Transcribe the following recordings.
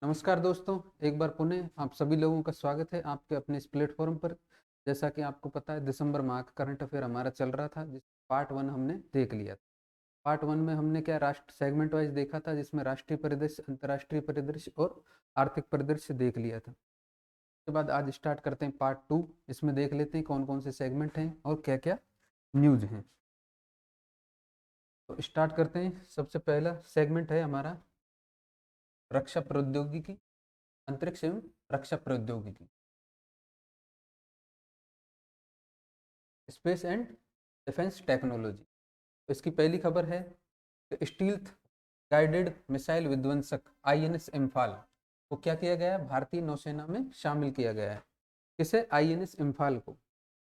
नमस्कार दोस्तों, एक बार पुनः आप सभी लोगों का स्वागत है आपके अपने इस प्लेटफॉर्म पर। जैसा कि आपको पता है, दिसंबर माह का करंट अफेयर हमारा चल रहा था, जिस पार्ट वन हमने देख लिया था। पार्ट वन में हमने क्या राष्ट्र सेगमेंट वाइज देखा था, जिसमें राष्ट्रीय परिदृश्य, अंतर्राष्ट्रीय परिदृश्य और आर्थिक परिदृश्य देख लिया था। उसके बाद आज स्टार्ट करते हैं पार्ट टू। इसमें देख लेते हैं कौन कौन से सेगमेंट हैं और क्या क्या न्यूज हैं। तो स्टार्ट करते हैं। सबसे पहला सेगमेंट है हमारा रक्षा प्रौद्योगिकी, अंतरिक्ष एवं रक्षा प्रौद्योगिकी, स्पेस एंड डिफेंस टेक्नोलॉजी। तो इसकी पहली खबर है कि स्टील्थ गाइडेड मिसाइल विध्वंसक आईएनएस इम्फाल को क्या किया गया है, भारतीय नौसेना में शामिल किया गया है। किसे? आईएनएस इम्फाल को।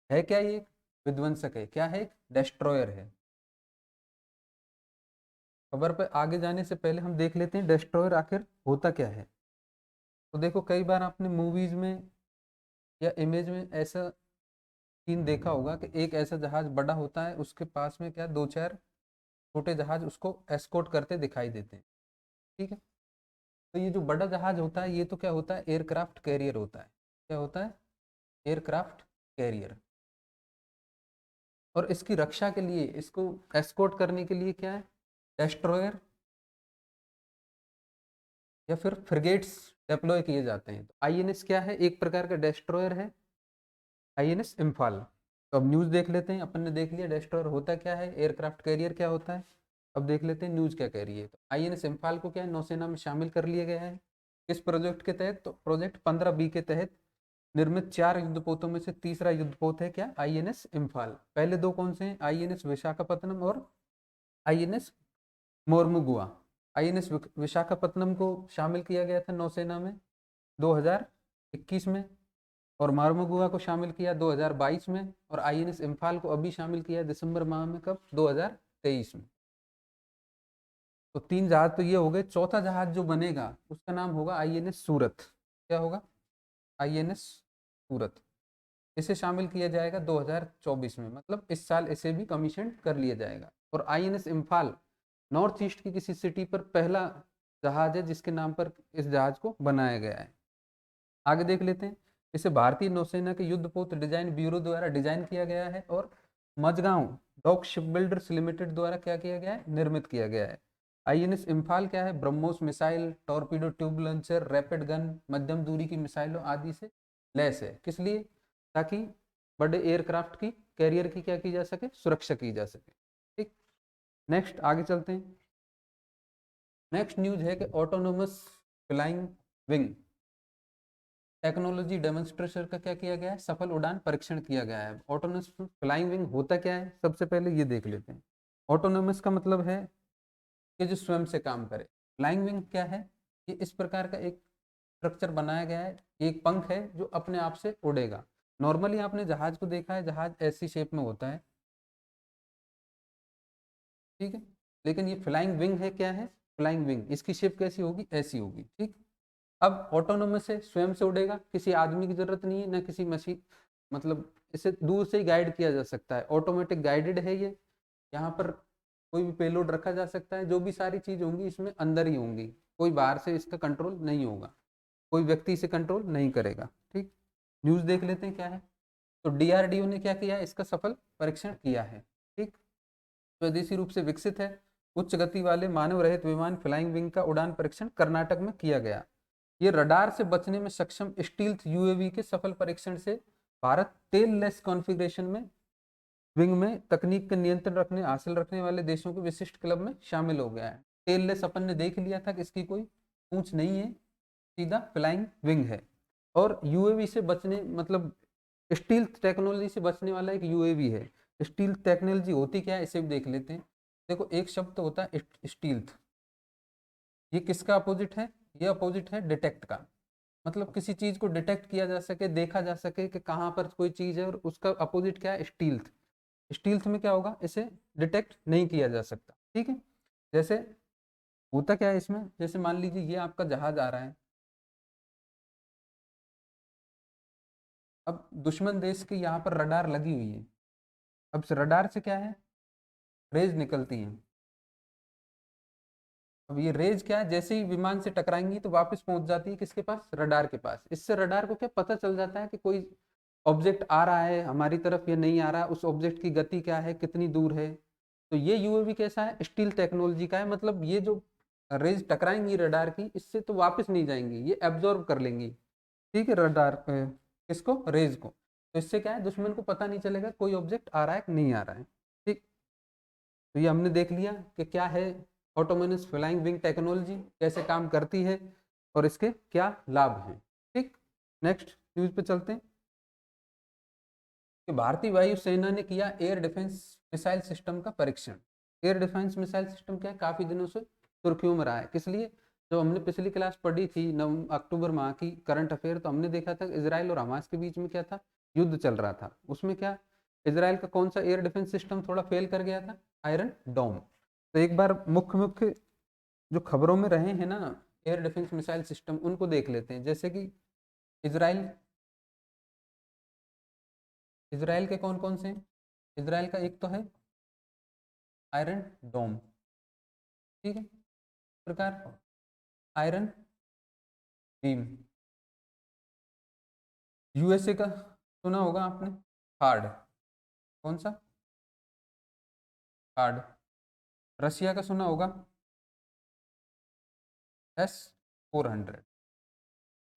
है क्या ये? विध्वंसक है। क्या है? डेस्ट्रॉयर है। खबर पर आगे जाने से पहले हम देख लेते हैं डेस्ट्रॉयर आखिर होता क्या है। तो देखो, कई बार आपने मूवीज में या इमेज में ऐसा सीन देखा होगा कि एक ऐसा जहाज बड़ा होता है, उसके पास में क्या दो चार छोटे जहाज उसको एस्कॉर्ट करते दिखाई देते हैं। ठीक है। तो ये जो बड़ा जहाज होता है, ये तो क्या होता है, एयरक्राफ्ट कैरियर होता है। क्या होता है? Aircraft carrier. और इसकी रक्षा के लिए, इसको एस्कॉर्ट करने के लिए क्या है, डेस्ट्रॉयर या फिर फ्रिगेट्स डिप्लॉय किए जाते हैं। तो आईएनएस क्या है? एक प्रकार का डेस्ट्रॉयर है, आईएनएस इम्फाल। तो अब न्यूज देख लेते हैं। अपन ने देख लिया डेस्ट्रॉयर होता क्या है, एयरक्राफ्ट कैरियर क्या होता है। अब देख लेते हैं न्यूज क्या कह रही है। तो आईएनएस इम्फाल को क्या है, नौसेना में शामिल कर लिया गया है। किस प्रोजेक्ट के तहत? तो प्रोजेक्ट 15B के तहत निर्मित 4 युद्धपोतों में से तीसरा युद्धपोत है क्या, आईएनएस इम्फाल। पहले दो कौन से हैं? आईएनएस विशाखापत्तनम और आईएनएस मोर्मुगुआ। आईएनएस विशाखापत्तनम को शामिल किया गया था नौसेना में 2021 में, और मार्मुगुआ को शामिल किया 2022 में, और आईएनएस इम्फाल को अभी शामिल किया दिसंबर माह में। कब? 2023 में। तो तीन जहाज तो ये हो गए। चौथा जहाज जो बनेगा उसका नाम होगा आईएनएस सूरत। क्या होगा? आईएनएस सूरत। इसे शामिल किया जाएगा 2024 में, मतलब इस साल इसे भी कमीशन कर लिया जाएगा। और आईएनएस इम्फाल नॉर्थ ईस्ट की किसी सिटी पर पहला जहाज है जिसके नाम पर इस जहाज को बनाया गया है। आगे देख लेते हैं। इसे भारतीय नौसेना के युद्धपोत डिजाइन ब्यूरो द्वारा डिजाइन किया गया है और Mazagon dock ship builders limited द्वारा क्या किया गया है, निर्मित किया गया है। आईएनएस इम्फाल क्या है, BrahMos missile, torpedo tube launcher, rapid gun, मध्यम दूरी की मिसाइलों आदि से लैस है। किस लिए? ताकि बड़े एयरक्राफ्ट की कैरियर की क्या की जा सके, सुरक्षा की जा सके। ठीक। नेक्स्ट आगे चलते हैं। नेक्स्ट न्यूज है कि autonomous flying wing technology demonstration का क्या किया गया है, सफल उड़ान परीक्षण किया गया है। ऑटोनोमस फ्लाइंग विंग होता क्या है, सबसे पहले ये देख लेते हैं। ऑटोनोमस का मतलब है कि जो स्वयं से काम करे। फ्लाइंग विंग क्या है? ये इस प्रकार का एक स्ट्रक्चर बनाया गया है, एक पंख है जो अपने आप से उड़ेगा। नॉर्मली आपने जहाज को देखा है, जहाज ऐसी शेप में होता है। ठीक है। लेकिन ये फ्लाइंग विंग है। क्या है? Flying wing. इसकी शेप कैसी होगी? ऐसी होगी। ठीक। अब ऑटोनोमस है, स्वयं से उड़ेगा, किसी आदमी की जरूरत नहीं है, ना किसी मशीन, मतलब इसे दूर से ही गाइड किया जा सकता है। ऑटोमेटिक गाइडेड है ये। यहाँ पर कोई भी पेलोड रखा जा सकता है, जो भी सारी चीज होंगी इसमें अंदर ही होंगी। कोई बाहर से इसका कंट्रोल नहीं होगा, कोई व्यक्ति इसे कंट्रोल नहीं करेगा। ठीक। न्यूज देख लेते हैं क्या है। तो डीआरडीओ ने क्या किया है, इसका सफल परीक्षण किया है। ठीक। स्वदेशी रूप से विकसित है उच्च गति वाले मानव रहित विमान फ्लाइंग विंग का उड़ान परीक्षण कर्नाटक में किया गया। ये रडार से बचने में सक्षम स्टील्थ यूएवी के सफल परीक्षण से भारत टेल लेस कॉन्फ़िगरेशन में विंग में तकनीक का नियंत्रण रखने हासिल रखने वाले देशों के विशिष्ट क्लब में शामिल हो गया है। टेल लेस अपन ने देख लिया था कि इसकी कोई पूंछ नहीं है, सीधा फ्लाइंग विंग है। और यूएवी से बचने, मतलब स्टील्थ टेक्नोलॉजी से बचने वाला एक यूएवी है। स्टील्थ टेक्नोलॉजी होती क्या है, इसे भी देख लेते हैं। देखो, एक शब्द होता है स्टील्थ, ये किसका अपोजिट है? ये अपोजिट है डिटेक्ट का। मतलब किसी चीज को डिटेक्ट किया जा सके, देखा जा सके कि कहाँ पर कोई चीज है, और उसका अपोजिट क्या है, स्टील्थ। स्टील्थ में क्या होगा, इसे डिटेक्ट नहीं किया जा सकता। ठीक है। जैसे होता क्या है इसमें, जैसे मान लीजिए ये आपका जहाज आ रहा है। अब दुश्मन देश की यहाँ पर रडार लगी हुई है। अब रडार से क्या है, रेज निकलती हैं। अब ये रेज क्या है, जैसे ही विमान से टकराएंगी तो वापस पहुंच जाती है किसके पास, रडार के पास। इससे रडार को क्या पता चल जाता है कि कोई ऑब्जेक्ट आ रहा है हमारी तरफ या नहीं आ रहा, उस ऑब्जेक्ट की गति क्या है, कितनी दूर है। तो ये यूएवी कैसा है, स्टील टेक्नोलॉजी का है, मतलब ये जो रेज टकराएंगी रडार की, इससे तो वापस नहीं जाएंगी, ये एब्जॉर्ब कर लेंगी, ठीक है, रडार किसको, रेज को। तो इससे क्या है, दुश्मन को पता नहीं चलेगा कोई ऑब्जेक्ट आ रहा है कि नहीं आ रहा है। ठीक, तो ये हमने देख लिया कि क्या है ऑटोनोमस फ्लाइंग विंग टेक्नोलॉजी, कैसे काम करती है और इसके क्या लाभ हैं। ठीक, नेक्स्ट न्यूज पे चलते हैं कि भारतीय वायुसेना ने किया एयर डिफेंस मिसाइल सिस्टम का परीक्षण। एयर डिफेंस मिसाइल सिस्टम क्या है, काफी दिनों से सुर्खियों में रहा है। किस लिए, जब हमने पिछली क्लास पढ़ी थी अक्टूबर माह की करंट अफेयर, तो हमने देखा था इजराइल और हमास के बीच में क्या था, युद्ध चल रहा था। उसमें क्या, इजराइल का कौन सा एयर डिफेंस सिस्टम थोड़ा फेल कर गया था, आयरन डोम। तो एक बार मुख्य मुख्य जो खबरों में रहे हैं ना एयर डिफेंस मिसाइल सिस्टम, उनको देख लेते हैं। जैसे कि इजराइल, इजराइल के कौन कौन से हैं, इजराइल का एक तो है आयरन डोम, ठीक है, प्रकार आयरन बीम। यूएसए का सुना होगा आपने, हार्ड, कौन सा, हार्ड। रशिया का सुना होगा, S-400।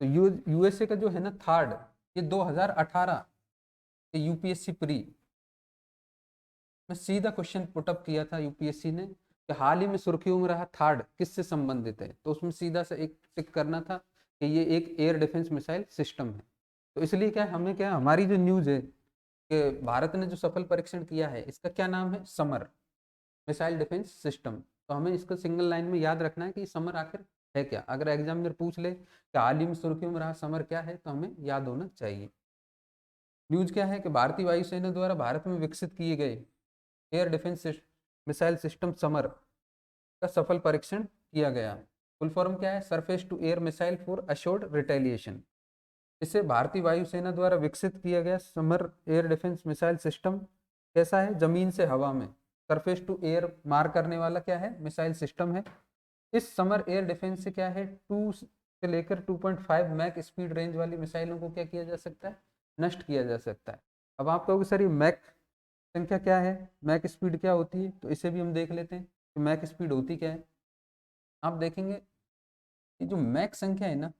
तो यूएसए का जो है ना थर्ड, ये 2018 के यूपीएससी प्री में सीधा क्वेश्चन पुटअप किया था यूपीएससी ने कि हाल ही में सुर्खियों में रहा थर्ड किससे संबंधित है, तो उसमें सीधा सा एक टिक करना था कि ये एक एयर डिफेंस मिसाइल सिस्टम है। तो इसलिए क्या है, हमें क्या, हमारी जो न्यूज है कि भारत ने जो सफल परीक्षण किया है इसका क्या नाम है, समर मिसाइल डिफेंस सिस्टम। तो हमें इसको सिंगल लाइन में याद रखना है कि समर आखिर है क्या। अगर एग्जामिनर पूछ ले कि हाल ही में सुर्खियों में रहा समर क्या है, तो हमें याद होना चाहिए। न्यूज क्या है कि भारतीय वायुसेना द्वारा भारत में विकसित किए गए air defence missile system SAMAR का सफल परीक्षण किया गया। फुल फॉर्म क्या है, surface to air missile for assured retaliation. इसे भारतीय वायुसेना द्वारा विकसित किया गया SAMAR air defence missile system कैसा है, जमीन से हवा में सरफेस टू एयर मार करने वाला क्या है, मिसाइल सिस्टम है। इस समर एयर डिफेंस से क्या है, 2 से लेकर 2.5 मैक स्पीड रेंज वाली मिसाइलों को क्या किया जा सकता है, नष्ट किया जा सकता है। अब आप कहोगे सर ये मैक संख्या क्या है, मैक स्पीड क्या होती है, तो इसे भी हम देख लेते हैं कि मैक स्पीड होती क्या है। आप देखेंगे कि जो मैक संख्या है ना,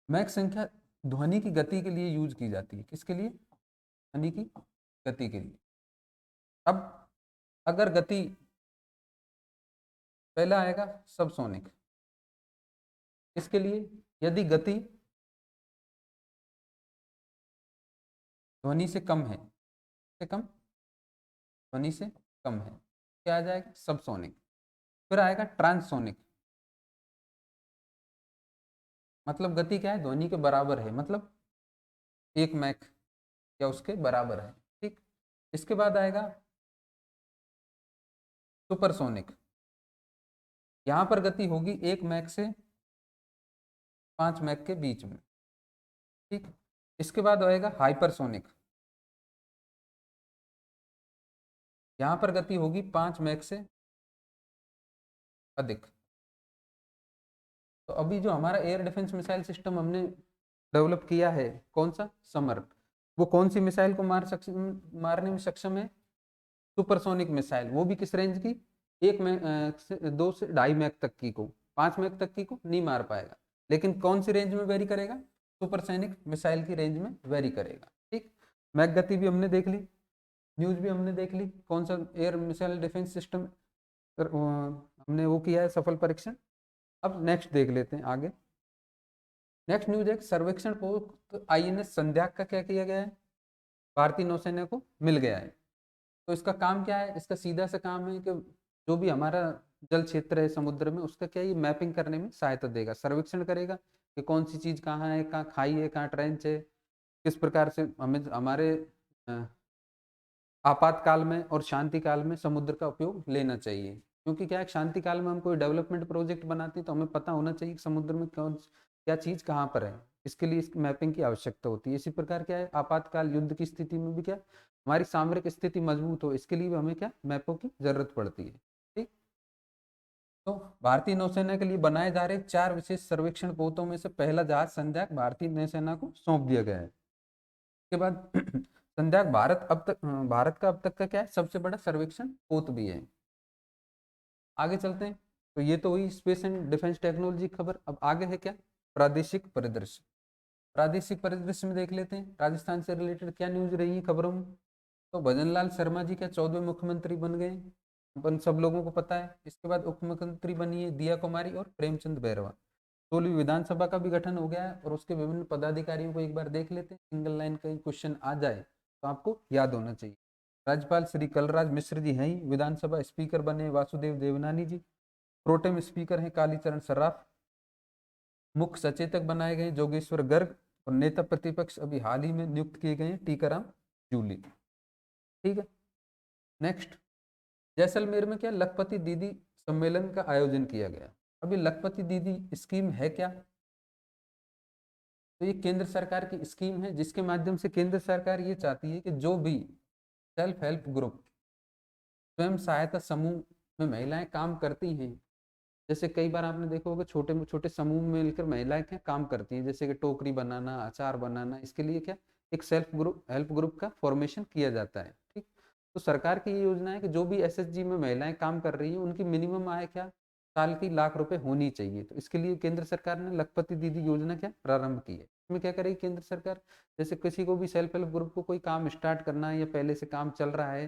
मैक संख्या ध्वनि की गति के लिए यूज की जाती है, किसके लिए, ध्वनि की गति के लिए। अब अगर गति, पहला आएगा सबसोनिक, इसके लिए यदि गति ध्वनि से कम है, से कम, ध्वनि से कम है, क्या आ जाएगा, सबसोनिक। फिर आएगा ट्रांससोनिक, मतलब गति क्या है, ध्वनि के बराबर है, मतलब 1 मैक या उसके बराबर है। ठीक, इसके बाद आएगा सुपरसोनिक, यहाँ पर गति होगी 1 मैक से 5 मैक के बीच में। ठीक, इसके बाद आएगा हाइपरसोनिक, यहाँ पर गति होगी 5 मैक से अधिक। तो अभी जो हमारा एयर डिफेंस मिसाइल सिस्टम हमने डेवलप किया है, कौन सा, समर, वो कौन सी मिसाइल को मारने में सक्षम है, सुपरसोनिक मिसाइल, वो भी किस रेंज की, 2 से 2.5 मैक तक की को, 5 मैक तक की को नहीं मार पाएगा, लेकिन कौन सी रेंज में वेरी करेगा, सुपरसोनिक मिसाइल की रेंज में वेरी करेगा। ठीक, मैक गति भी हमने देख ली, न्यूज भी हमने देख ली, कौन सा एयर मिसाइल डिफेंस सिस्टम हमने वो किया है सफल परीक्षण। अब नेक्स्ट देख लेते हैं आगे। नेक्स्ट न्यूज है सर्वेक्षण पोत आईएनएस संध्याक का क्या किया गया है, भारतीय नौसेना को मिल गया है। तो इसका काम क्या है, इसका सीधा सा काम है कि जो भी हमारा जल क्षेत्र है समुद्र में, उसका क्या, ये मैपिंग करने में सहायता देगा, सर्वेक्षण करेगा कि कौन सी चीज़ कहाँ है, कहाँ खाई है, कहाँ ट्रेंच है, किस प्रकार से हमें हमारे आपातकाल में और शांति काल में समुद्र का उपयोग लेना चाहिए। क्योंकि क्या है, शांति काल में हम कोई डेवलपमेंट प्रोजेक्ट बनाते हैं तो हमें पता होना चाहिए कि समुद्र में कौन क्या चीज़ कहाँ पर है, इसके लिए इस मैपिंग की आवश्यकता होती है। इसी प्रकार क्या है, आपातकाल युद्ध की स्थिति में भी क्या, हमारी सामरिक स्थिति मजबूत हो, इसके लिए भी हमें क्या, मैपों की जरूरत पड़ती है। ठीक, तो भारतीय नौसेना के लिए बनाए जा रहे 4 विशेष सर्वेक्षण पोतों में से पहला जहाज संध्याक भारतीय नौसेना को सौंप दिया गया है। उसके बाद संध्याक भारत का अब तक का क्या है, सबसे बड़ा सर्वेक्षण पोत भी है। आगे चलते हैं। तो ये तो हुई स्पेस एंड डिफेंस टेक्नोलॉजी खबर। अब आगे है क्या, प्रादेशिक परिदृश्य। प्रादेशिक परिदृश्य में देख लेते हैं राजस्थान से रिलेटेड क्या न्यूज रही है खबरों में। तो भजनलाल शर्मा जी क्या 14वें मुख्यमंत्री बन गए, अपन सब लोगों को पता है। इसके बाद उप मुख्यमंत्री बनी है दिया कुमारी और प्रेमचंद बैरवा। 16वीं विधानसभा का भी गठन हो गया है और उसके विभिन्न पदाधिकारियों को एक बार देख लेते हैं, सिंगल लाइन का क्वेश्चन आ जाए तो आपको याद होना चाहिए। राज्यपाल श्री कलराज मिश्र जी हैं ही। विधानसभा स्पीकर बने वासुदेव देवनानी जी। प्रोटेम स्पीकर हैं कालीचरण सर्राफ। मुख्य सचेतक बनाए गए जोगेश्वर गर्ग। और नेता प्रतिपक्ष अभी हाल ही में नियुक्त किए गए हैं टीकाराम जूली। ठीक है, नेक्स्ट। जैसलमेर में क्या लखपति दीदी सम्मेलन का आयोजन किया गया। अभी लखपति दीदी स्कीम है क्या, तो ये केंद्र सरकार की स्कीम है जिसके माध्यम से केंद्र सरकार ये चाहती है कि जो भी सेल्फ हेल्प ग्रुप, स्वयं सहायता समूह में महिलाएं काम करती हैं, जैसे कई बार आपने देखा होगा छोटे छोटे समूह में मिलकर महिलाएं क्या काम करती हैं, जैसे कि टोकरी बनाना, अचार बनाना, इसके लिए क्या एक सेल्फ ग्रुप हेल्प ग्रुप का फॉर्मेशन किया जाता है। ठीक, तो सरकार की ये योजना है कि जो भी एसएचजी में महिलाएं काम कर रही हैं उनकी मिनिमम आय क्या साल की ₹1,00,000 होनी चाहिए। तो इसके लिए केंद्र सरकार ने लखपति दीदी योजना क्या प्रारंभ की है। इसमें क्या करेगी केंद्र सरकार, जैसे किसी को भी सेल्फ हेल्प ग्रुप को कोई काम स्टार्ट करना है या पहले से काम चल रहा है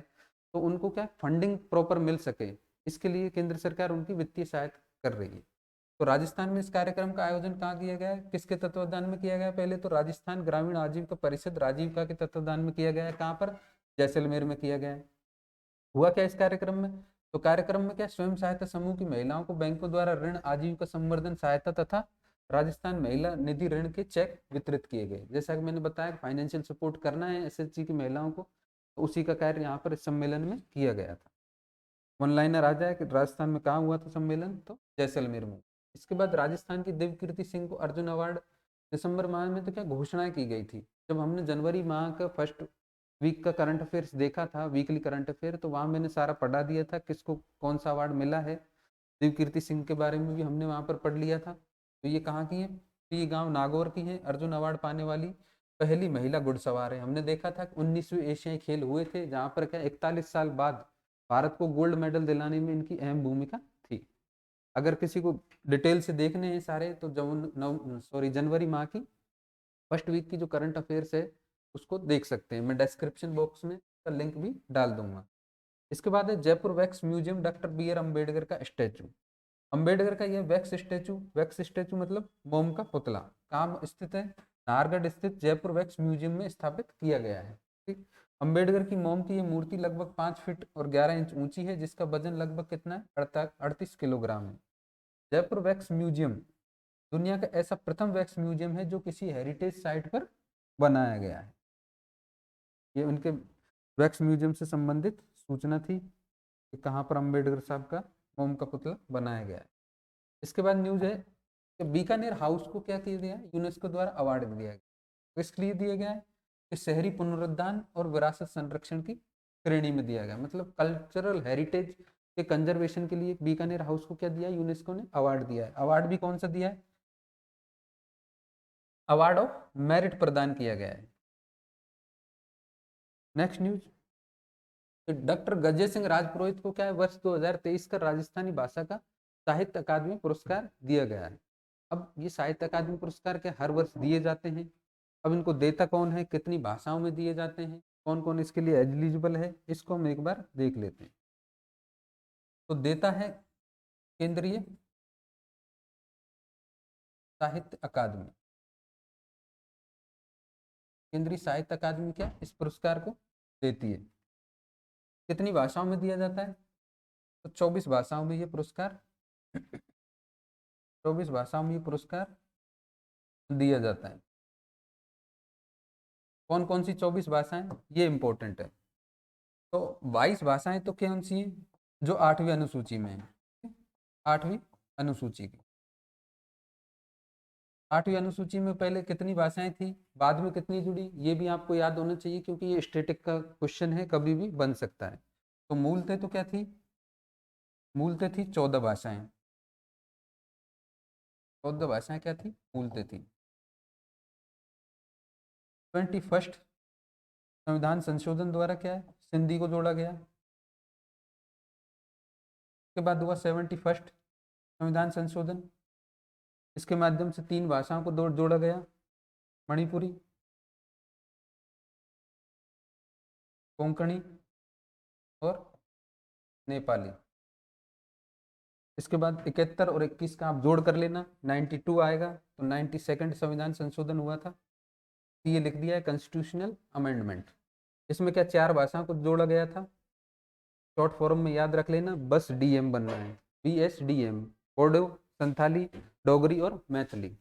तो उनको क्या फंडिंग प्रॉपर मिल सके, इसके लिए केंद्र सरकार उनकी वित्तीय सहायता कर रही है। तो राजस्थान में इस कार्यक्रम का आयोजन कहाँ किया गया है, किसके तत्वाधान में किया गया है, पहले तो राजस्थान ग्रामीण आजीविका परिषद राजीविका के तत्वाधान में किया गया है। कहाँ पर, जैसलमेर में किया गया है। हुआ क्या इस कार्यक्रम में, तो कार्यक्रम में क्या स्वयं सहायता समूह की महिलाओं को बैंकों द्वारा ऋण, आजीविका संवर्धन सहायता तथा राजस्थान महिला निधि ऋण के चेक वितरित किए गए। जैसा कि मैंने बताया फाइनेंशियल सपोर्ट करना है एसएचजी की महिलाओं को, तो उसी का कार्य यहाँ पर इस सम्मेलन में किया गया था। वन लाइनर आ जाए कि राजस्थान में कहाँ हुआ था सम्मेलन, तो जैसलमेर में। इसके बाद राजस्थान की दिव्यकीर्ति सिंह को अर्जुन अवार्ड दिसंबर माह में तो क्या घोषणा की गई थी। जब हमने जनवरी माह का फर्स्ट वीक का करंट अफेयर्स देखा था, वीकली करंट अफेयर, तो वहाँ मैंने सारा पढ़ा दिया था किसको कौन सा अवार्ड मिला है। दिव्यकीर्ति सिंह के बारे में भी हमने वहाँ पर पढ़ लिया था। तो ये कहाँ की है, तो ये गाँव नागौर की है। अर्जुन अवार्ड पाने वाली पहली महिला घुड़सवार है। हमने देखा था 19वीं एशियाई खेल हुए थे जहाँ पर क्या 41 साल बाद भारत को गोल्ड मेडल दिलाने में इनकी अहम भूमिका थी। अगर किसी को डिटेल से देखने हैं सारे तो जनवरी माह की फर्स्ट वीक की जो करंट अफेयर्स है उसको देख सकते हैं। मैं डिस्क्रिप्शन बॉक्स में का लिंक भी डाल दूंगा। इसके बाद है Jaipur wax museum doctor B R Ambedkar का स्टैचू। अम्बेडकर का यह वैक्स स्टैचू मतलब मोम का पुतला कहाँ स्थित है, नाहरगढ़ स्थित जयपुर वैक्स म्यूजियम में स्थापित किया गया है। ठीक, अम्बेडकर की मोम की यह मूर्ति लगभग 5 फीट और 11 इंच ऊंची है जिसका वजन लगभग कितना है 38 किलोग्राम है। जयपुर वैक्स म्यूजियम दुनिया का ऐसा प्रथम वैक्स म्यूजियम है जो किसी हेरिटेज साइट पर बनाया गया है। ये उनके वैक्स म्यूजियम से संबंधित सूचना थी कि कहाँ पर अम्बेडकर साहब का मोम का पुतला बनाया गया है। इसके बाद न्यूज है कि बीकानेर हाउस को क्या किया गया है, यूनेस्को द्वारा अवार्ड दिया गया। किस लिए दिया गया है, कि शहरी पुनरुद्धार और विरासत संरक्षण की श्रेणी में दिया गया। मतलब कल्चरल हेरिटेज के कंजर्वेशन के लिए बीकानेर हाउस को क्या दिया, यूनेस्को ने अवार्ड दिया है। अवार्ड भी कौन सा दिया है, अवार्ड ऑफ मेरिट प्रदान किया गया है। Next news, doctor Gajay Singh Rajpurohit को क्या है वर्ष 2023 का राजस्थानी भाषा का साहित्य अकादमी पुरस्कार दिया गया है। अब ये साहित्य अकादमी पुरस्कार क्या हर वर्ष दिए जाते हैं। अब इनको देता कौन है, कितनी भाषाओं में दिए जाते हैं, कौन कौन इसके लिए एलिजिबल है, इसको हम एक बार देख लेते हैं। तो देता है केंद्रीय साहित्य अकादमी। केंद्रीय साहित्य अकादमी क्या इस पुरस्कार को देती है। कितनी भाषाओं में दिया जाता है, तो 24 भाषाओं में ये पुरस्कार 24 भाषाओं में ये पुरस्कार दिया जाता है। कौन कौन सी 24 भाषाएं, ये इंपॉर्टेंट है। तो 22 भाषाएं तो कौन सी हैं, जो 8वीं अनुसूची में है। 8वीं अनुसूची की 8वीं अनुसूची में पहले कितनी भाषाएं थी, बाद में कितनी जुड़ी, ये भी आपको याद होना चाहिए क्योंकि ये स्टैटिक का क्वेश्चन है, कभी भी बन सकता है। तो मूलतः तो क्या थी, मूलतः थी 14 भाषाएं। बौद्ध भाषाएं क्या थी, भूलते थी। 21st संविधान संशोधन द्वारा क्या है, सिंधी को जोड़ा गया। उसके बाद हुआ 71st संविधान संशोधन, इसके माध्यम से 3 भाषाओं को जोड़ा गया, मणिपुरी, कोंकणी और नेपाली। इसके बाद 71 और 21 का आप जोड़ कर लेना, 92 आएगा, तो 92nd संविधान संशोधन हुआ था। तो ये लिख दिया है कॉन्स्टिट्यूशनल अमेंडमेंट। इसमें क्या 4 भाषाओं को जोड़ा गया था, शॉर्ट फॉर्म में याद रख लेना, बस डीएम बनना है, BSDM, बोडो, संथाली, डोगरी और मैथिली।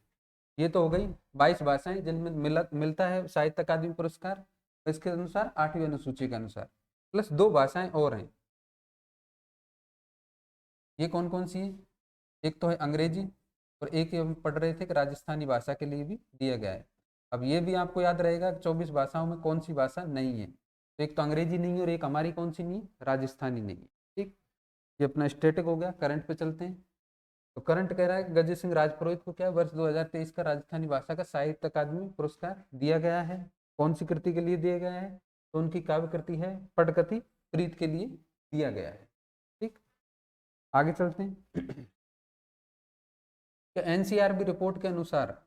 ये तो हो गई 22 भाषाएं जिनमें मिलता है साहित्य अकादमी पुरस्कार, इसके अनुसार 8वीं अनुसूची के अनुसार, प्लस 2 भाषाएं और हैं। ये कौन कौन सी है, एक तो है अंग्रेजी और एक हम पढ़ रहे थे कि राजस्थानी भाषा के लिए भी दिया गया है। अब ये भी आपको याद रहेगा 24 भाषाओं में कौन सी भाषा नहीं है, तो एक तो अंग्रेजी नहीं है और एक हमारी कौन सी नहीं है, राजस्थानी नहीं है। ठीक, ये अपना स्टैटिक हो गया। करंट पे चलते हैं। तो करंट कह रहा है गजेंद्र सिंह राजपुरोहित को क्या वर्ष 2023 का राजस्थानी भाषा का साहित्य अकादमी पुरस्कार दिया गया है। कौन सी कृति के लिए दिया गया है, तो उनकी काव्य कृति है पटकथी प्रीत के लिए दिया गया है। ठीक, आगे चलते हैं। एनसीआरबी रिपोर्ट के अनुसार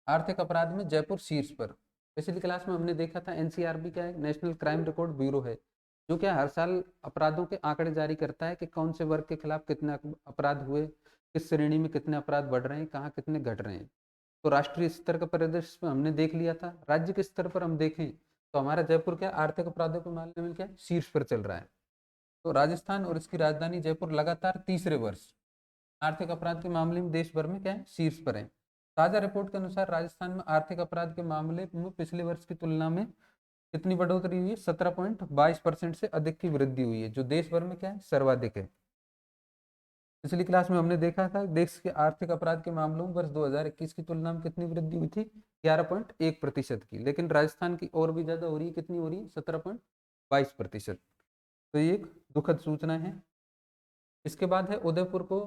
आर्थिक अपराध में जयपुर शीर्ष पर। पिछली क्लास में हमने देखा था एनसीआरबी क्या है, नेशनल क्राइम रिकॉर्ड ब्यूरो है, जो क्या हर साल अपराधों के आंकड़े जारी करता है कि कौन से वर्ग के खिलाफ कितने अपराध हुए, किस श्रेणी में कितने अपराध बढ़ रहे हैं, कहाँ कितने घट रहे हैं। तो राष्ट्रीय स्तर का परिदृश्य हमने देख लिया था। राज्य के स्तर पर हम देखें तो हमारा जयपुर क्या आर्थिक अपराधों के मामले में क्या शीर्ष पर चल रहा है। तो राजस्थान और इसकी राजधानी जयपुर लगातार तीसरे वर्ष आर्थिक अपराध के मामले में देश भर में क्या है शीर्ष पर है। ताजा रिपोर्ट के अनुसार राजस्थान में आर्थिक अपराध के मामले में पिछले वर्ष की तुलना में कितनी बढ़ोतरी हुई है, 17.22% से अधिक की वृद्धि हुई है, जो देश भर में क्या है सर्वाधिक है। पिछली क्लास में हमने देखा था देश के आर्थिक अपराध के मामलों में वर्ष 2021 की तुलना में कितनी वृद्धि हुई थी, 11.1% की, लेकिन राजस्थान की और भी ज्यादा हो रही है, कितनी हो रही है, 17.22%। तो ये एक दुखद सूचना है। इसके बाद है उदयपुर को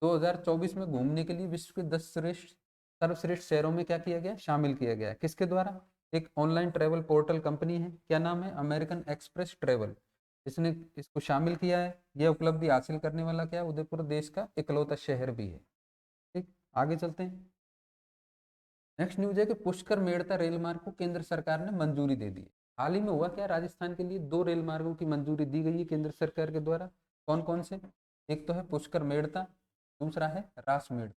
2024 में घूमने के लिए विश्व के 10 सर्वश्रेष्ठ शहरों में क्या किया गया, शामिल किया गया। किसके द्वारा, एक ऑनलाइन ट्रैवल पोर्टल कंपनी है, क्या नाम है, अमेरिकन एक्सप्रेस ट्रैवल, इसने इसको शामिल किया है। यह उपलब्धि हासिल करने वाला क्या उदयपुर देश का इकलौता शहर भी है। ठीक, आगे चलते हैं। नेक्स्ट न्यूज है कि पुष्कर मेड़ता रेल मार्ग को केंद्र सरकार ने मंजूरी दे दी। हाल ही में हुआ क्या, राजस्थान के लिए 2 रेल मार्गों की मंजूरी दी गई है केंद्र सरकार के द्वारा। कौन कौन से, एक तो है पुष्कर मेड़ता, दूसरा है रासमेड़।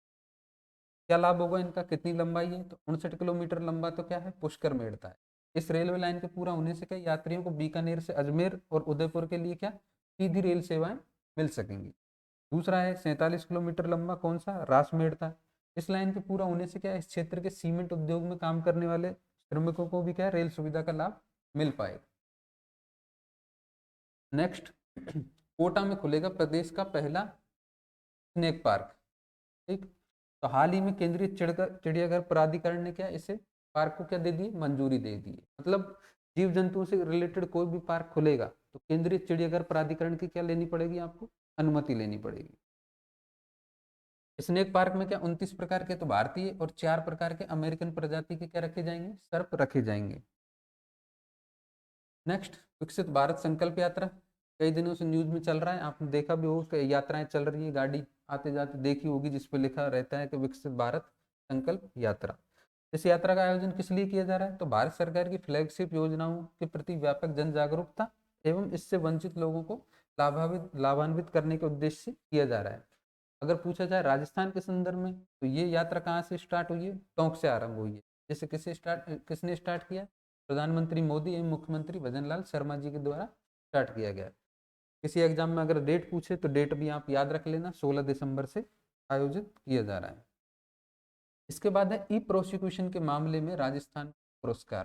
क्या लाभ होगा इनका, कितनी लंबाई है, तो 59 किलोमीटर लंबा तो क्या है पुष्कर मेड़ता है। इस रेलवे लाइन के पूरा होने से क्या यात्रियों को बीकानेर से अजमेर और उदयपुर के लिए क्या सीधी रेल सेवाएं मिल सकेंगी। दूसरा है 47 किलोमीटर लंबा, कौन सा, रासमेड़ता। इस लाइन के पूरा होने से क्या इस क्षेत्र के सीमेंट उद्योग में काम करने वाले श्रमिकों को भी क्या रेल सुविधा का लाभ मिल पाएगा। नेक्स्ट, कोटा में खुलेगा प्रदेश का पहला स्नेक पार्क। ठीक, तो हाल ही में केंद्रीय चिड़ियाघर प्राधिकरण ने क्या इसे पार्क को क्या दे दी, मंजूरी दे दी। मतलब जीव जंतुओं से रिलेटेड कोई भी पार्क खुलेगा तो केंद्रीय चिड़ियाघर प्राधिकरण की क्या लेनी पड़ेगी, आपको अनुमति लेनी पड़ेगी। स्नेक पार्क में क्या 29 प्रकार के तो भारतीय और 4 प्रकार के अमेरिकन प्रजाति के क्या रखे जाएंगे, सर्प रखे जाएंगे। नेक्स्ट, विकसित भारत संकल्प यात्रा कई दिनों से न्यूज में चल रहा है, आपने देखा भी होगा यात्राएं चल रही है, गाड़ी आते जाते देखी होगी जिसपे लिखा रहता है कि विकसित भारत संकल्प यात्रा। इस यात्रा का आयोजन किस लिए किया जा रहा है, तो भारत सरकार की फ्लैगशिप योजनाओं के प्रति व्यापक जन जागरूकता एवं इससे वंचित लोगों को लाभान्वित करने के उद्देश्य से किया जा रहा है। अगर पूछा जाए राजस्थान के संदर्भ में तो ये यात्रा कहाँ से स्टार्ट हुई है, टोंक से आरंभ हुई है। जैसे किसने स्टार्ट किया, प्रधानमंत्री मोदी एवं मुख्यमंत्री भजन लाल शर्मा जी के द्वारा स्टार्ट किया गया। किसी एग्जाम में अगर डेट पूछे तो डेट भी आप याद रख लेना, 16 दिसंबर से आयोजित किया जा रहा है। इसके बाद है ई प्रोसिक्यूशन के मामले में राजस्थान पुरस्कार।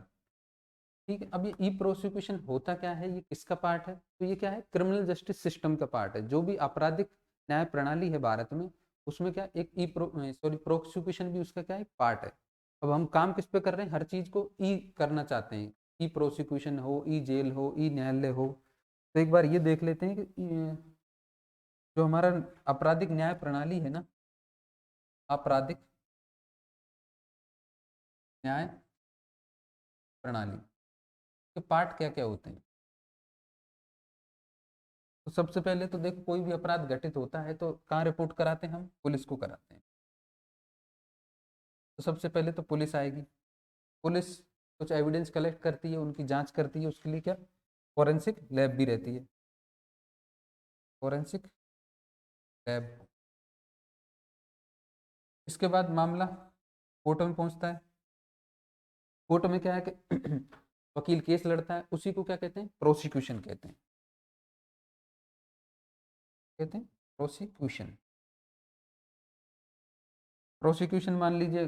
ठीक है, अब ये ई प्रोसिक्यूशन होता क्या है, ये किसका पार्ट है, तो ये क्या है क्रिमिनल जस्टिस सिस्टम का पार्ट है। जो भी आपराधिक न्याय प्रणाली है भारत में उसमें क्या एक प्रोसिक्यूशन भी उसका क्या एक पार्ट है। अब हम काम किस पे कर रहे हैं, हर चीज को ई करना चाहते हैं, ई प्रोसिक्यूशन हो, ई जेल हो, ई न्यायालय हो। तो एक बार ये देख लेते हैं कि जो हमारा आपराधिक न्याय प्रणाली है ना, आपराधिक न्याय प्रणाली के पार्ट क्या क्या होते हैं? तो सबसे पहले तो देखो, कोई भी अपराध घटित होता है तो कहाँ रिपोर्ट कराते हैं हम? पुलिस को कराते हैं। तो सबसे पहले तो पुलिस आएगी। पुलिस कुछ एविडेंस कलेक्ट करती है, उनकी जांच करती है, उसके लिए क्या फॉरेंसिक लैब भी रहती है। Forensic lab. इसके बाद मामला कोर्ट में पहुंचता है। कोर्ट में क्या है कि वकील केस लड़ता है, उसी को क्या कहते हैं? प्रोसिक्यूशन कहते हैं। कहते हैं प्रोसिक्यूशन। प्रोसिक्यूशन मान लीजिए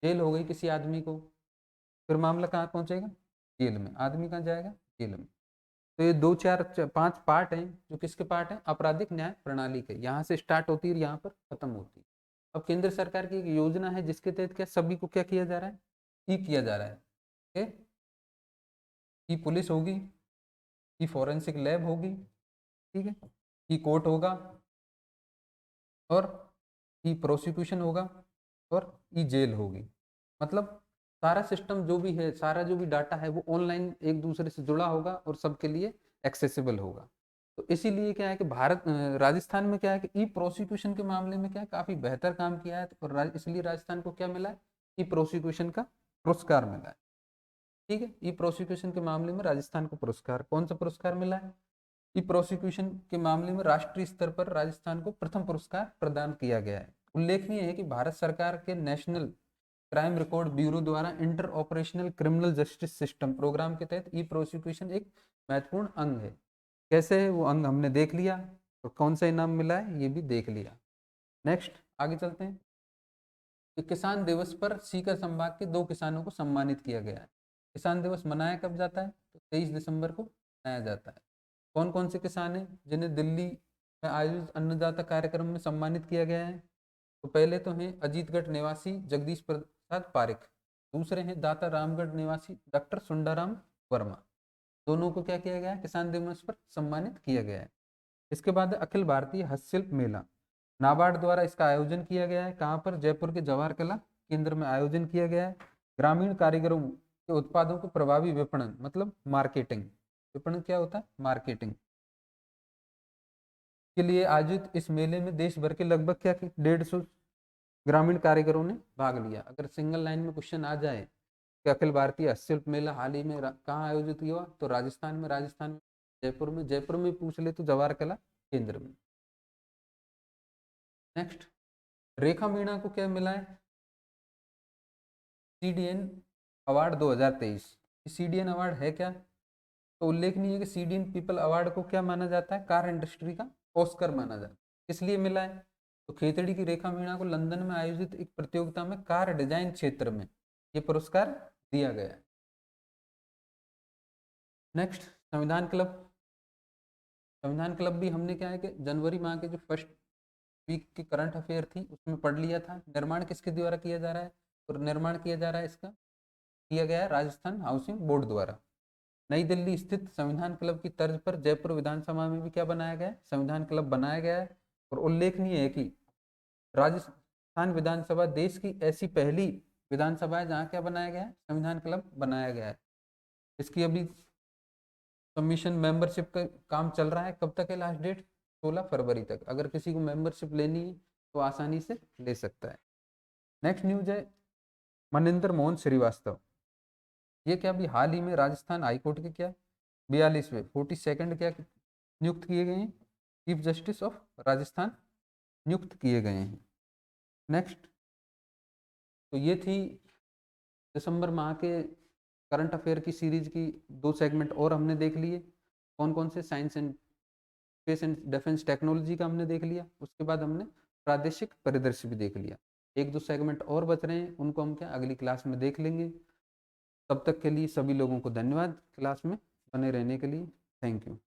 जेल हो गई किसी आदमी को, फिर मामला कहाँ पहुंचेगा? जेल में। आदमी कहाँ जाएगा? जेल में। तो ये दो चार पांच पार्ट हैं जो किसके पार्ट हैं? आपराधिक न्याय प्रणाली के। यहाँ से स्टार्ट होती है और यहाँ पर खत्म होती है। अब केंद्र सरकार की एक योजना है जिसके तहत क्या सभी को क्या किया जा रहा है? ई किया जा रहा है। ई पुलिस होगी, ई फॉरेंसिक लैब होगी, ठीक है, ई कोर्ट होगा, और ई प्रोसिक्यूशन होगा, और ई जेल होगी। मतलब सारा सिस्टम जो भी है, सारा जो भी डाटा है वो ऑनलाइन एक दूसरे से जुड़ा होगा और सबके लिए एक्सेसिबल होगा। तो इसीलिए क्या है कि राजस्थान में क्या है कि ई प्रोसिक्यूशन के मामले में क्या है, काफी बेहतर काम किया है, और इसलिए राजस्थान को क्या मिला है? ई प्रोसिक्यूशन का पुरस्कार मिला है। ठीक है, ई प्रोसिक्यूशन के मामले में राजस्थान को पुरस्कार, कौन सा पुरस्कार मिला है? ई प्रोसिक्यूशन के मामले में राष्ट्रीय स्तर पर राजस्थान को प्रथम पुरस्कार प्रदान किया गया है। उल्लेखनीय है कि भारत सरकार के नेशनल क्राइम रिकॉर्ड ब्यूरो द्वारा inter operational criminal justice system program के तहत ई प्रोसिक्यूशन एक महत्वपूर्ण अंग है। कैसे है वो अंग हमने देख लिया, और कौन सा इनाम मिला है ये भी देख लिया। नेक्स्ट आगे चलते हैं। कि किसान दिवस पर सीकर संभाग के 2 किसानों को सम्मानित किया गया है। किसान दिवस मनाया कब जाता है? तो 23 दिसंबर को मनाया जाता है। कौन कौन से किसान हैं जिन्हें दिल्ली में आयोजित अन्नदाता कार्यक्रम में सम्मानित किया गया है? तो पहले तो हैं अजीतगढ़ निवासी जगदीश प्रसाद पारिक, दूसरे हैं दाता रामगढ़ निवासी डॉक्टर सुंदराम वर्मा। दोनों को क्या किया गया है? किसान दिवस पर सम्मानित किया गया है। इसके बाद अखिल भारतीय हस्तशिल्प मेला, नाबार्ड द्वारा इसका आयोजन किया गया है। कहाँ पर? जयपुर के जवाहर कला केंद्र में आयोजन किया गया है। ग्रामीण कारीगरों के उत्पादों को प्रभावी विपणन, मतलब मार्केटिंग। विपणन क्या होता है? मार्केटिंग के लिए आयोजित इस मेले में देश भर के लगभग क्या 150 ग्रामीण कारीगरों ने भाग लिया। अगर सिंगल लाइन में क्वेश्चन आ जाए कि अखिल भारतीय हस्तशिल्प मेला हाल ही में कहाँ आयोजित हुआ, तो राजस्थान में। राजस्थान में जयपुर में। जयपुर में पूछ ले तो जवाहर कला केंद्र में। नेक्स्ट, रेखा मीणा को क्या मिला है? CDN award 2023। सीडीएन अवार्ड है क्या? तो उल्लेखनीय है कि सीडीएन पीपल अवार्ड को क्या माना जाता है? कार इंडस्ट्री का ऑस्कर माना जाता है। किस लिए मिला है? तो खेतड़ी की रेखा मीणा को लंदन में आयोजित एक प्रतियोगिता में कार डिजाइन क्षेत्र में ये पुरस्कार दिया गया है। नेक्स्ट, संविधान क्लब। संविधान क्लब भी हमने क्या है कि जनवरी माह के जो फर्स्ट वीक की करंट अफेयर थी उसमें पढ़ लिया था। निर्माण किसके द्वारा किया जा रहा है? तो निर्माण किया जा रहा है इसका, किया गया है राजस्थान हाउसिंग बोर्ड द्वारा। नई दिल्ली स्थित संविधान क्लब की तर्ज पर जयपुर विधानसभा में भी क्या बनाया गया है? संविधान क्लब बनाया गया है। और उल्लेखनीय है कि राजस्थान विधानसभा देश की ऐसी पहली विधानसभा है जहाँ क्या बनाया गया है? संविधान क्लब बनाया गया है। इसकी अभी सबमिशन मेंबरशिप का काम चल रहा है। कब तक है लास्ट डेट? 16 फरवरी तक। अगर किसी को मेंबरशिप लेनी है तो आसानी से ले सकता है। नेक्स्ट न्यूज है मनिंदर मोहन श्रीवास्तव। ये क्या अभी हाल ही में राजस्थान हाईकोर्ट के क्या 42वें 42nd क्या नियुक्त किए गए हैं? चीफ जस्टिस ऑफ राजस्थान नियुक्त किए गए हैं। नेक्स्ट, तो ये थी दिसंबर माह के करंट अफेयर की सीरीज की 2 सेगमेंट और हमने देख लिए। कौन कौन से? Science and space and defence technology का हमने देख लिया। उसके बाद हमने प्रादेशिक परिदृश्य भी देख लिया। 1-2 सेगमेंट और बच रहे हैं, उनको हम क्या अगली क्लास में देख लेंगे। तब तक के लिए सभी लोगों को धन्यवाद क्लास में बने रहने के लिए। Thank you.